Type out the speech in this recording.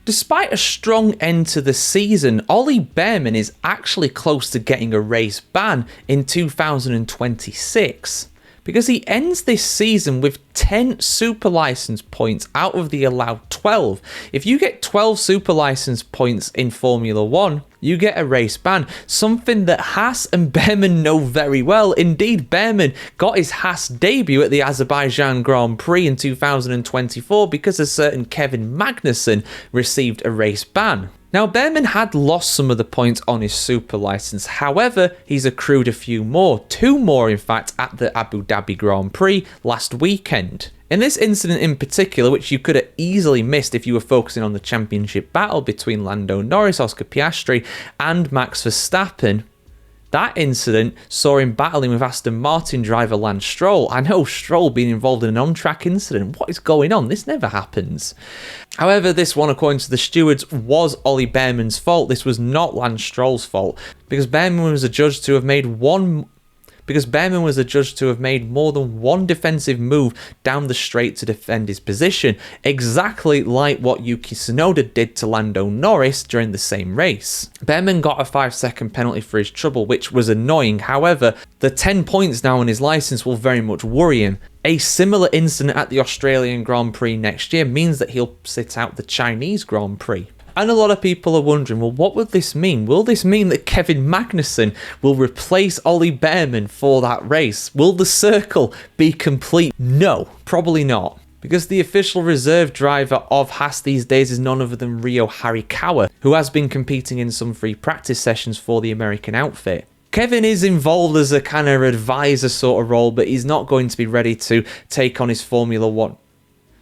Despite a strong end to the season, Ollie Bearman is actually close to getting a race ban in 2026. Because he ends this season with 10 super license points out of the allowed 12. If you get 12 super license points in Formula 1, you get a race ban, something that Haas and Bearman know very well. Indeed, Bearman got his Haas debut at the Azerbaijan Grand Prix in 2024 because a certain Kevin Magnussen received a race ban. Now, Bearman had lost some of the points on his super license, however, he's accrued a few more, 2 more in fact, at the Abu Dhabi Grand Prix last weekend. In this incident in particular, which you could have easily missed if you were focusing on the championship battle between Lando Norris, Oscar Piastri and Max Verstappen, that incident saw him battling with Aston Martin driver Lance Stroll. I know Stroll being involved in an on-track incident. What is going on? This never happens. However, this one, according to the stewards, was Ollie Bearman's fault. This was not Lance Stroll's fault, because Bearman was adjudged to have made more than one defensive move down the straight to defend his position, exactly like what Yuki Tsunoda did to Lando Norris during the same race. Bearman got a 5-second penalty for his trouble, which was annoying. However, the 10 points now on his license will very much worry him. A similar incident at the Australian Grand Prix next year means that he'll sit out the Chinese Grand Prix. And a lot of people are wondering, well, what would this mean? Will this mean that Kevin Magnussen will replace Ollie Bearman for that race? Will the circle be complete? No, probably not. Because the official reserve driver of Haas these days is none other than Ryo Harikawa, who has been competing in some free practice sessions for the American outfit. Kevin is involved as a kind of advisor sort of role, but he's not going to be ready to take on his Formula 1